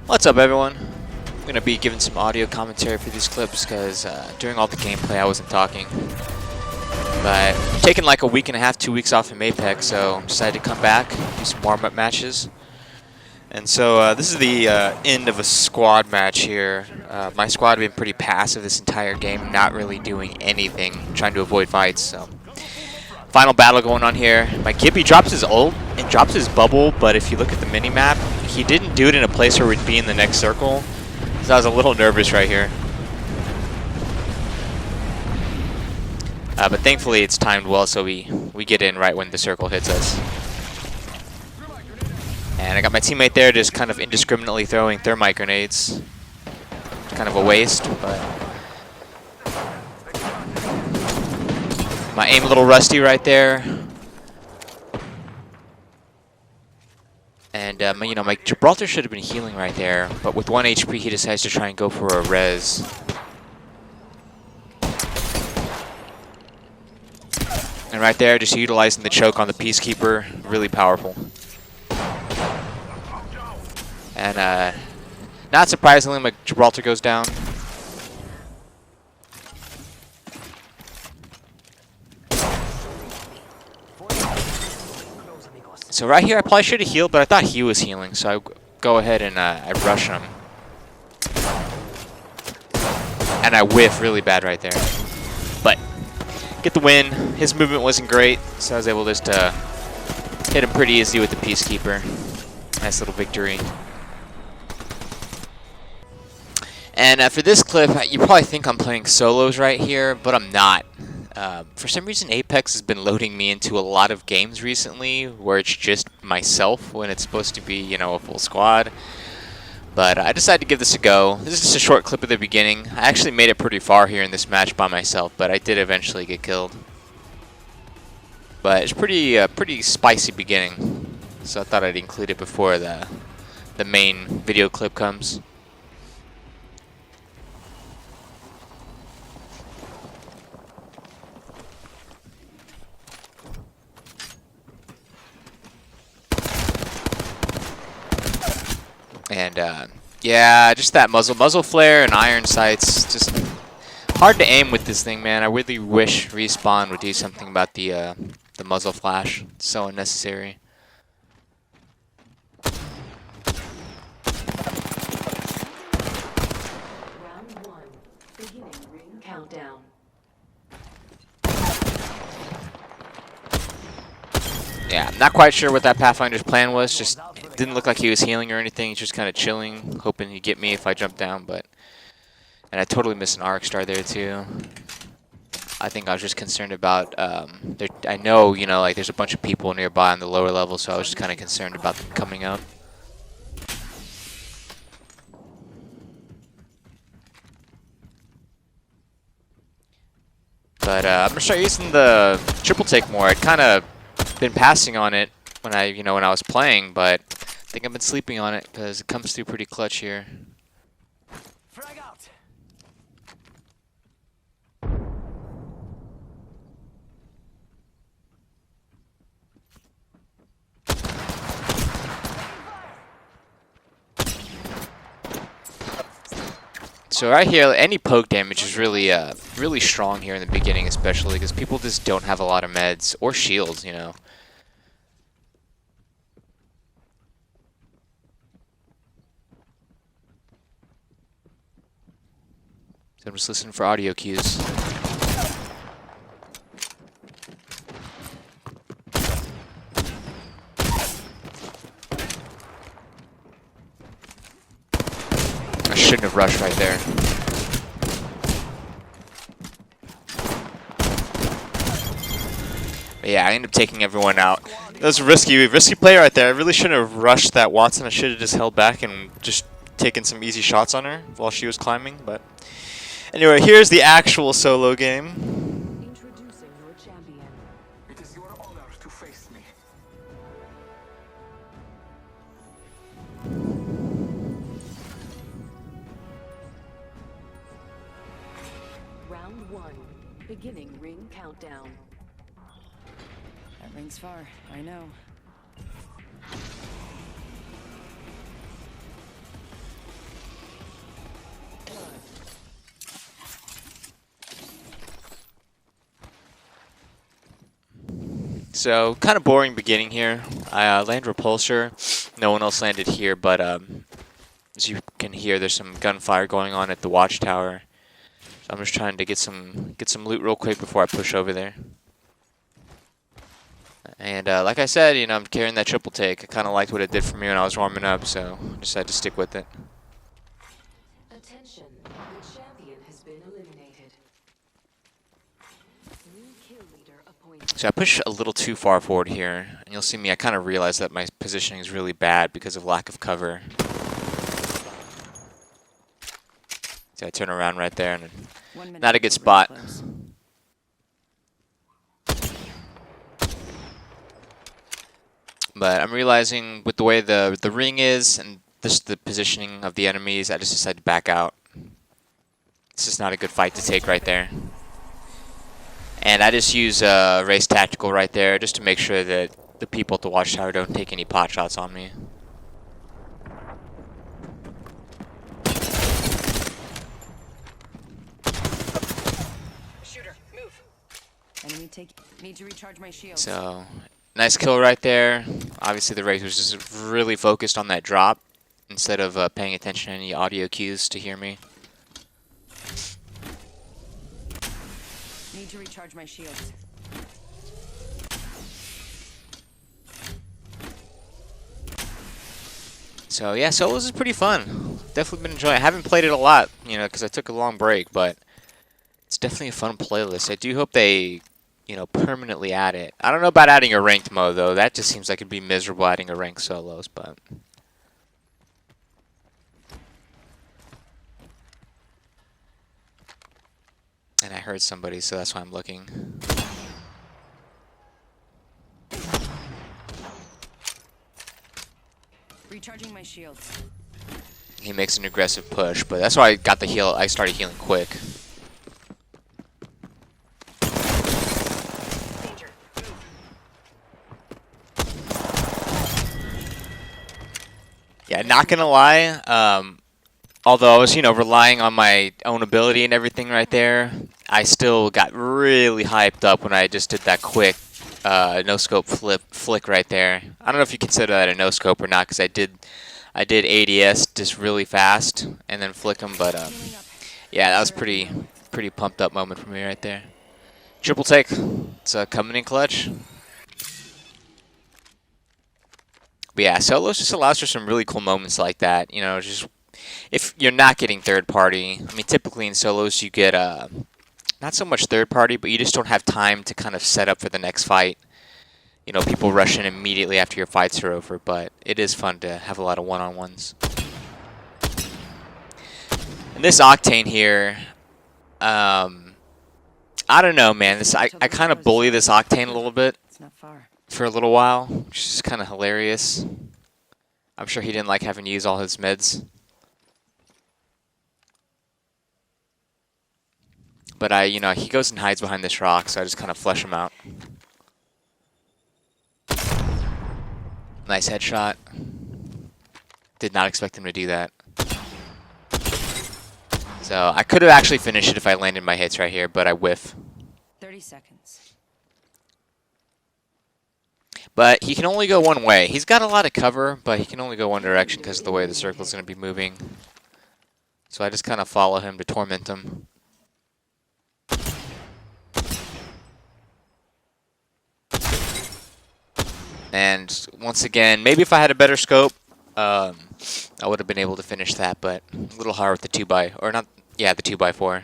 What's up, everyone? I'm going to be giving some audio commentary for these clips because during all the gameplay I wasn't talking. But I'm taking like a week and a half, 2 weeks off from Apex, so I decided to come back, do some warm-up matches. And so this is the end of a squad match here. My squad had been pretty passive this entire game, not really doing anything, trying to avoid fights. So final battle going on here. My Gibby drops his ult and drops his bubble, but if you look at the mini-map, he didn't do it in a place where we'd be in the next circle. So I was a little nervous right here. But thankfully it's timed well, so we get in right when the circle hits us. And I got my teammate there just kind of indiscriminately throwing thermite grenades. It's kind of a waste, but my aim a little rusty right there. And you know, my Gibraltar should have been healing right there, but with 1 HP he decides to try and go for a res. And right there, just utilizing the choke on the Peacekeeper, really powerful. And not surprisingly, my Gibraltar goes down. So right here, I probably should have healed, but I thought he was healing, so I go ahead and I rush him. And I whiff really bad right there. But get the win. His movement wasn't great, so I was able just to hit him pretty easy with the Peacekeeper. Nice little victory. And for this clip, you probably think I'm playing solos right here, but I'm not. For some reason, Apex has been loading me into a lot of games recently where it's just myself when it's supposed to be, you know, a full squad. But I decided to give this a go. This is just a short clip at the beginning. I actually made it pretty far here in this match by myself, but I did eventually get killed. But it's pretty spicy beginning, so I thought I'd include it before the main video clip comes. And yeah, just that muzzle flare and iron sights, just hard to aim with this thing, man. I really wish Respawn would do something about the muzzle flash. It's so unnecessary. Round 1, beginning ring countdown. Yeah, I'm not quite sure what that Pathfinder's plan was. Just it didn't look like he was healing or anything. He's just kind of chilling, hoping he'd get me if I jumped down. And I totally missed an arc star there too. I think I was just concerned about. I know, you know, like there's a bunch of people nearby on the lower level, so I was just kind of concerned about them coming up. But I'm gonna start using the triple take more. I'd kind of been passing on it when I was playing, but I think I've been sleeping on it because it comes through pretty clutch here. Frag out. So right here, any poke damage is really really strong here in the beginning, especially because people just don't have a lot of meds or shields, you know. So I'm just listening for audio cues. I shouldn't have rushed right there. But yeah, I ended up taking everyone out. That was a risky play right there. I really shouldn't have rushed that Watson. I should have just held back and just taken some easy shots on her while she was climbing. But anyway, here's the actual solo game. Introducing your champion. It is your honor to face me. Round 1, beginning ring countdown. That ring's far, I know. So, kind of boring beginning here. I land repulsor. No one else landed here, but as you can hear, there's some gunfire going on at the watchtower. So I'm just trying to get some loot real quick before I push over there. And like I said, you know, I'm carrying that triple take. I kind of liked what it did for me when I was warming up, so I decided to stick with it. Attention, the champion has been eliminated. New kill leader appointed. So I push a little too far forward here, and you'll see me, I kind of realize that my positioning is really bad because of lack of cover. So I turn around right there, and 1 minute not a good till spot. ring close. But I'm realizing with the way the ring is and just the positioning of the enemies, I just decided to back out. This is not a good fight to take right there. And I just use race tactical right there just to make sure that the people at the watchtower don't take any pot shots on me. Shooter, move. Enemy take. Need to recharge my shield. So, nice kill right there. Obviously the race was just really focused on that drop instead of paying attention to any audio cues to hear me. Need to recharge my shields. So yeah, solos is pretty fun. Definitely been enjoying it. I haven't played it a lot, you know, because I took a long break, but it's definitely a fun playlist. I do hope they, you know, permanently add it. I don't know about adding a ranked mode, though. That just seems like it'd be miserable adding a ranked solos, but... And I heard somebody, so that's why I'm looking. Recharging my shields. He makes an aggressive push, but that's why I got the heal. I started healing quick. Danger. Yeah, not gonna lie. Although I was, you know, relying on my own ability and everything right there, I still got really hyped up when I just did that quick no-scope flick right there. I don't know if you consider that a no-scope or not, because I did ADS just really fast and then flick them, but yeah, that was pretty pumped up moment for me right there. Triple take. It's coming in clutch. But yeah, solos just allows for some really cool moments like that. You know, just if you're not getting third party. I mean, typically in solos you get not so much third party, but you just don't have time to kind of set up for the next fight. You know, people rush in immediately after your fights are over, but it is fun to have a lot of one-on-ones. And this Octane here, I don't know, man. I kind of bully this Octane a little bit It's not far. for a little while, which is kind of hilarious. I'm sure he didn't like having to use all his meds. But you know, he goes and hides behind this rock, so I just kind of flush him out. Nice headshot. Did not expect him to do that. So I could have actually finished it if I landed my hits right here, but I whiff. 30 seconds. But he can only go one way. He's got a lot of cover, but he can only go one direction because of the way the circle's going to be moving. So I just kind of follow him to torment him. And once again, maybe if I had a better scope, I would have been able to finish that, but a little hard with the 2x, or not, yeah, the 2x4.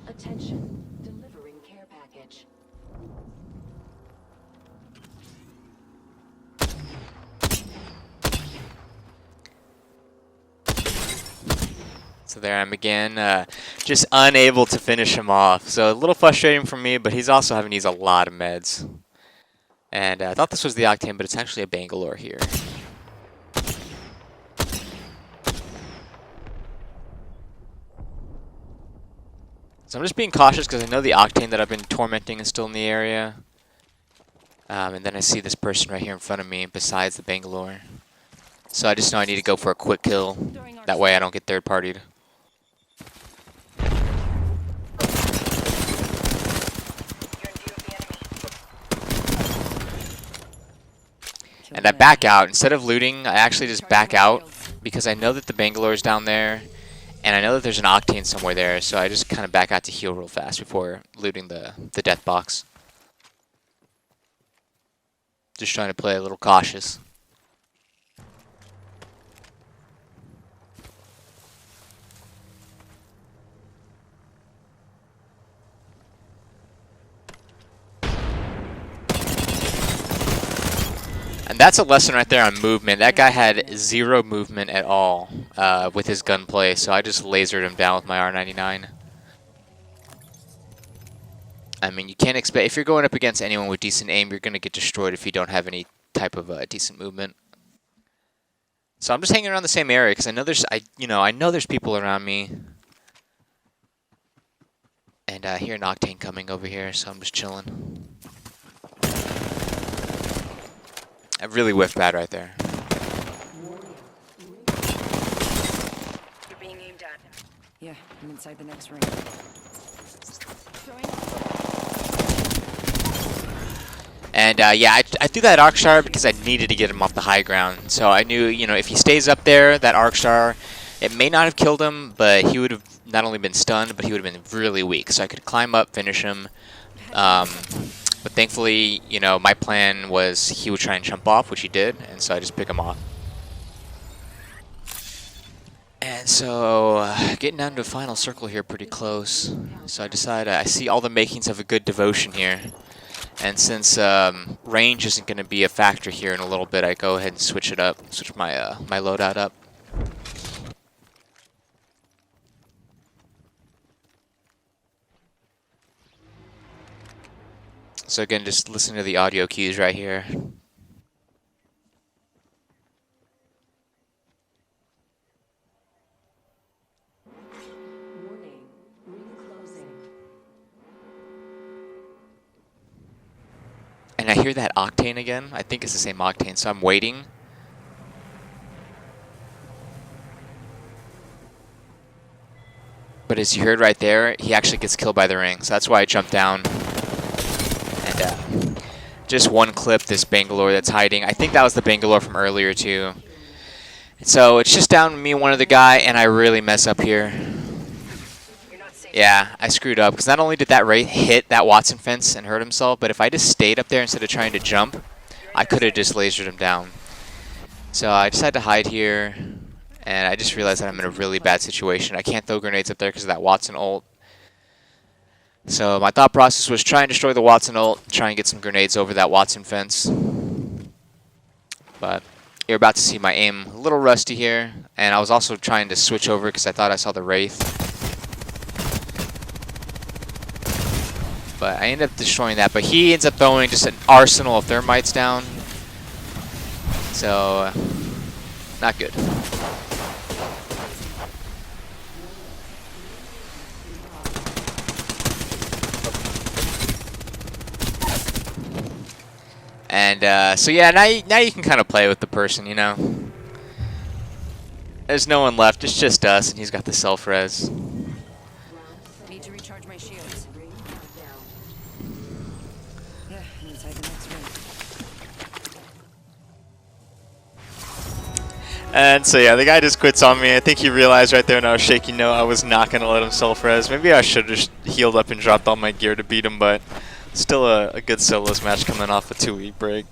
Attention, delivering care package. So there I am again, just unable to finish him off. So a little frustrating for me, but he's also having to use a lot of meds. And I thought this was the Octane, but it's actually a Bangalore here. So I'm just being cautious because I know the Octane that I've been tormenting is still in the area. And then I see this person right here in front of me besides the Bangalore. So I just know I need to go for a quick kill. That way I don't get third-partied. And I back out. Instead of looting, I actually just back out because I know that the Bangalore's down there, and I know that there's an Octane somewhere there, so I just kind of back out to heal real fast before looting the death box. Just trying to play a little cautious. And that's a lesson right there on movement. That guy had zero movement at all with his gunplay, so I just lasered him down with my R99. I mean, you can't expect, if you're going up against anyone with decent aim, you're going to get destroyed if you don't have any type of decent movement. So I'm just hanging around the same area because I know there's people around me. And I hear an Octane coming over here, so I'm just chilling. I really whiffed bad right there. You're being aimed at. Yeah, I'm inside the next ring. And yeah, I threw that Arc Star because I needed to get him off the high ground. So I knew, if he stays up there, that Arc Star, it may not have killed him, but he would have not only been stunned, but he would have been really weak. So I could climb up, finish him. But thankfully, my plan was he would try and jump off, which he did, and so I just pick him off. And so, getting down to the final circle here pretty close. So I decide I see all the makings of a good devotion here. And since range isn't going to be a factor here in a little bit, I go ahead and switch it up, switch my my loadout up. So again, just listen to the audio cues right here. Warning. Ring closing. And I hear that Octane again. I think it's the same Octane, so I'm waiting. But as you heard right there, he actually gets killed by the ring. So that's why I jumped down. And just one clip, this Bangalore that's hiding. I think that was the Bangalore from earlier too. So it's just down me and one other guy, and I really mess up here. Yeah, I screwed up, because not only did that Wraith hit that Watson fence and hurt himself, but if I just stayed up there instead of trying to jump, I could have just lasered him down. So I decided to hide here, and I just realized that I'm in a really bad situation. I can't throw grenades up there because of that Watson ult. So my thought process was try and destroy the Watson ult, try and get some grenades over that Watson fence. But you're about to see my aim a little rusty here, and I was also trying to switch over because I thought I saw the Wraith. But I ended up destroying that, but he ends up throwing just an arsenal of thermites down. So, not good. And so yeah, now you can kind of play with the person, There's no one left, it's just us, and he's got the self-res. Need to recharge my shields. Ring countdown. Yeah, I'm inside the next ring. And so yeah, the guy just quits on me. I think he realized right there when I was shaking no, I was not going to let him self-res. Maybe I should have just healed up and dropped all my gear to beat him, but still a good solos match coming off a 2-week break.